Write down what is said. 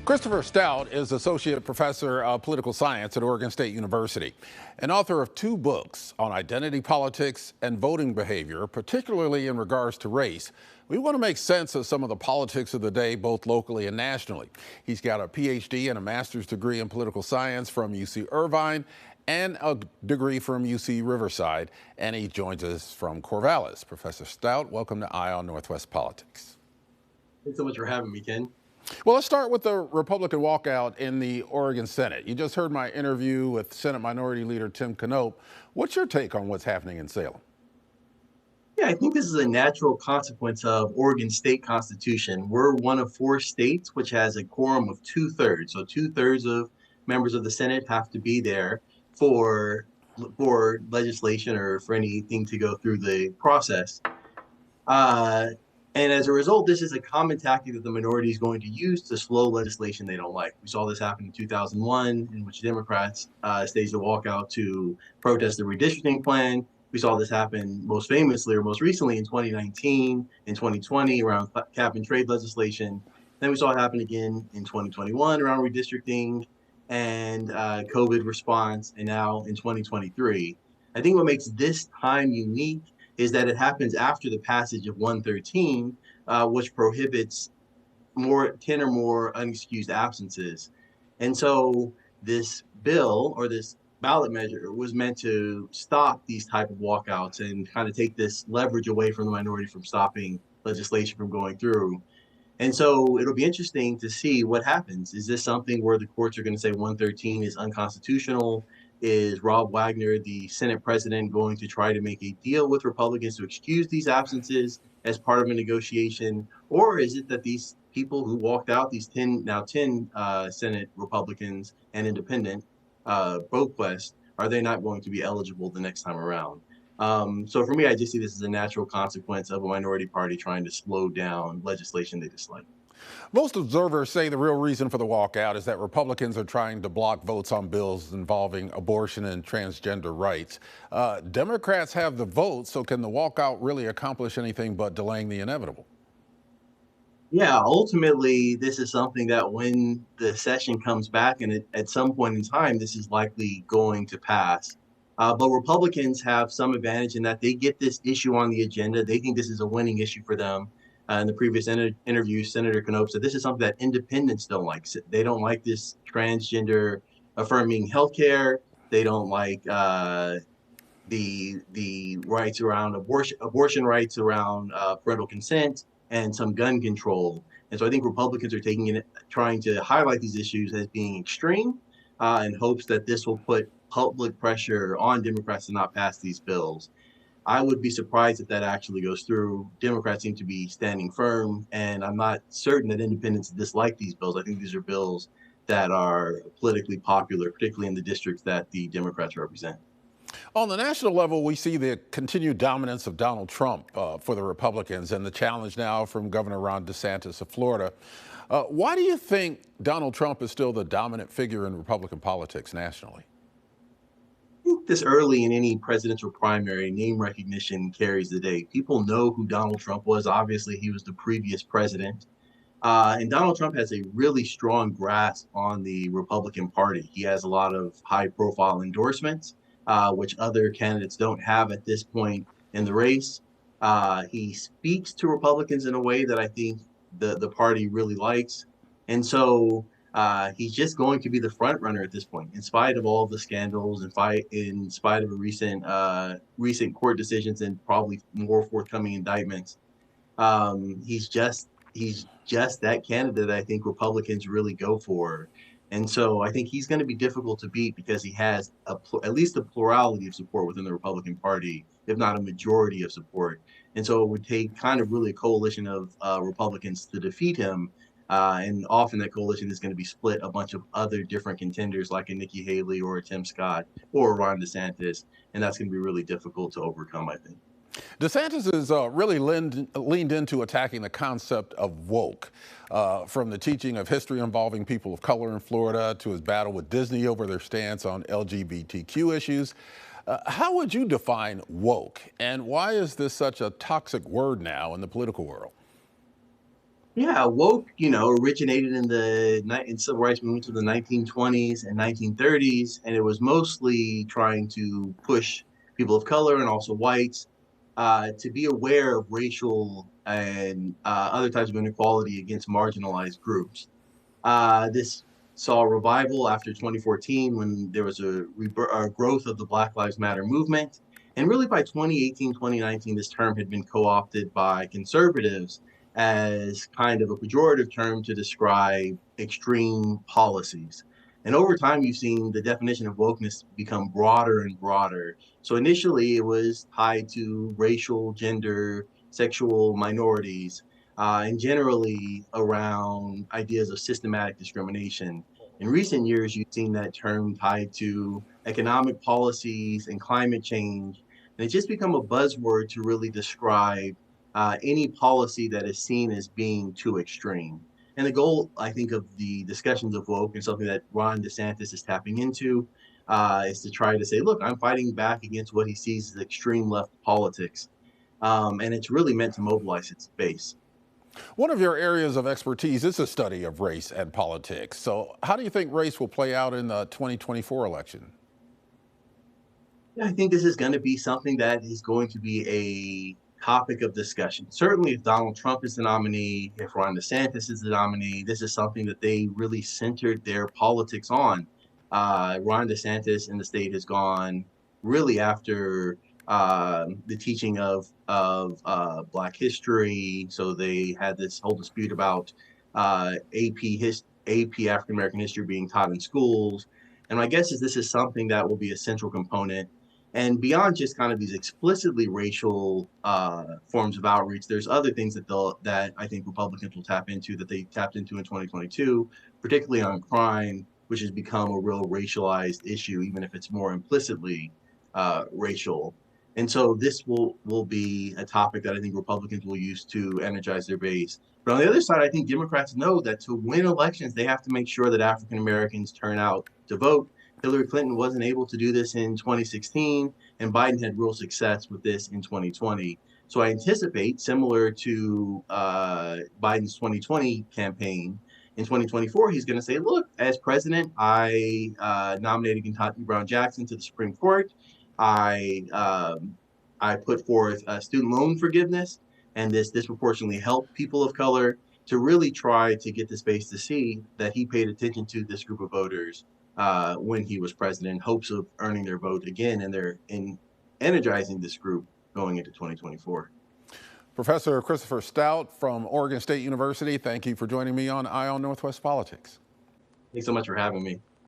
Christopher Stout is Associate Professor of Political Science at Oregon State University and author of 2 books on identity politics and voting behavior, particularly in regards to race. We want to make sense of some of the politics of the day, both locally and nationally. He's got a PhD and a master's degree in political science from UC Irvine and a degree from UC Riverside, and he joins us from Corvallis. Professor Stout, welcome to Eye on Northwest Politics. Thanks so much for having me, Ken. Well, let's start with the Republican walkout in the Oregon Senate. You just heard my interview with Senate Minority Leader Tim Knopp. What's your take on what's happening in Salem? Yeah, I think this is a natural consequence of Oregon state constitution. We're one of 4 states which has a quorum of 2/3. So 2/3 of members of the Senate have to be there for legislation or for anything to go through the process. And as a result, this is a common tactic that the minority is going to use to slow legislation they don't like. We saw this happen in 2001, in which Democrats staged a walkout to protest the redistricting plan. We saw this happen most famously or most recently in 2019 and 2020 around cap and trade legislation. Then we saw it happen again in 2021 around redistricting and COVID response, and now in 2023. I think what makes this time unique is that it happens after the passage of 113, which prohibits 10 or more unexcused absences. And so this bill or this ballot measure was meant to stop these type of walkouts and kind of take this leverage away from the minority from stopping legislation from going through. And so it'll be interesting to see what happens. Is this something where the courts are going to say 113 is unconstitutional? Is Rob Wagner, the Senate president, going to try to make a deal with Republicans to excuse these absences as part of a negotiation? Or is it that these people who walked out, these 10 Senate Republicans and independent, Boquest, are they not going to be eligible the next time around? So for me, I just see this as a natural consequence of a minority party trying to slow down legislation they dislike. Most observers say the real reason for the walkout is that Republicans are trying to block votes on bills involving abortion and transgender rights. Democrats have the votes, so can the walkout really accomplish anything but delaying the inevitable? Yeah, ultimately, this is something that when the session comes back, and at some point in time, this is likely going to pass. But Republicans have some advantage in that they get this issue on the agenda. They think this is a winning issue for them. In the previous interview, Senator Knopp said this is something that independents don't like. They don't like this transgender affirming healthcare. They don't like the rights around abortion rights around parental consent and some gun control. And so I think Republicans are trying to highlight these issues as being extreme in hopes that this will put public pressure on Democrats to not pass these bills. I would be surprised if that actually goes through. Democrats seem to be standing firm, and I'm not certain that independents dislike these bills. I think these are bills that are politically popular, particularly in the districts that the Democrats represent. On the national level, we see the continued dominance of Donald Trump for the Republicans and the challenge now from Governor Ron DeSantis of Florida. Why do you think Donald Trump is still the dominant figure in Republican politics nationally? This early in any presidential primary, name recognition carries the day. People know who Donald Trump was. Obviously, he was the previous president. And Donald Trump has a really strong grasp on the Republican Party. He has a lot of high-profile endorsements, which other candidates don't have at this point in the race. He speaks to Republicans in a way that I think the party really likes. And so he's just going to be the front runner at this point, in spite of all the scandals, in spite of recent court decisions and probably more forthcoming indictments. He's just that candidate I think Republicans really go for. And so I think he's going to be difficult to beat because he has at least a plurality of support within the Republican Party, if not a majority of support. And so it would take kind of really a coalition of Republicans to defeat him. And often that coalition is going to be split a bunch of other different contenders like a Nikki Haley or a Tim Scott or a Ron DeSantis. And that's going to be really difficult to overcome, I think. DeSantis has really leaned into attacking the concept of woke, from the teaching of history involving people of color in Florida to his battle with Disney over their stance on LGBTQ issues. How would you define woke, and why is this such a toxic word now in the political world? Yeah, woke, originated in civil rights movement of the 1920s and 1930s, and it was mostly trying to push people of color and also whites to be aware of racial and other types of inequality against marginalized groups. This saw a revival after 2014 when there was a growth of the Black Lives Matter movement. And really by 2018, 2019, this term had been co-opted by conservatives as kind of a pejorative term to describe extreme policies. And over time, you've seen the definition of wokeness become broader and broader. So initially, it was tied to racial, gender, sexual minorities, and generally around ideas of systematic discrimination. In recent years, you've seen that term tied to economic policies and climate change, and it's just become a buzzword to really describe any policy that is seen as being too extreme. And the goal, I think, of the discussions of woke and something that Ron DeSantis is tapping into is to try to say, look, I'm fighting back against what he sees as extreme left politics. And it's really meant to mobilize its base. One of your areas of expertise is the study of race and politics. So how do you think race will play out in the 2024 election? Yeah, I think this is going to be something that is going to be a topic of discussion. Certainly, if Donald Trump is the nominee, if Ron DeSantis is the nominee, this is something that they really centered their politics on. Ron DeSantis in the state has gone really after the teaching of Black history. So they had this whole dispute about AP African American history being taught in schools. And my guess is this is something that will be a central component, and beyond just kind of these explicitly racial forms of outreach, there's other things that I think Republicans will tap into that they tapped into in 2022, particularly on crime, which has become a real racialized issue, even if it's more implicitly racial. And so this will be a topic that I think Republicans will use to energize their base. But on the other side, I think Democrats know that to win elections, they have to make sure that African Americans turn out to vote. Hillary Clinton wasn't able to do this in 2016, and Biden had real success with this in 2020. So I anticipate, similar to Biden's 2020 campaign, in 2024, he's going to say, look, as president, I nominated Kentucky Brown Jackson to the Supreme Court. I I put forth student loan forgiveness, and this disproportionately helped people of color, to really try to get the space to see that he paid attention to this group of voters when he was president, in hopes of earning their vote again, and they're in energizing this group going into 2024. Professor Christopher Stout from Oregon State University, thank you for joining me on Eye on Northwest Politics. Thanks so much for having me.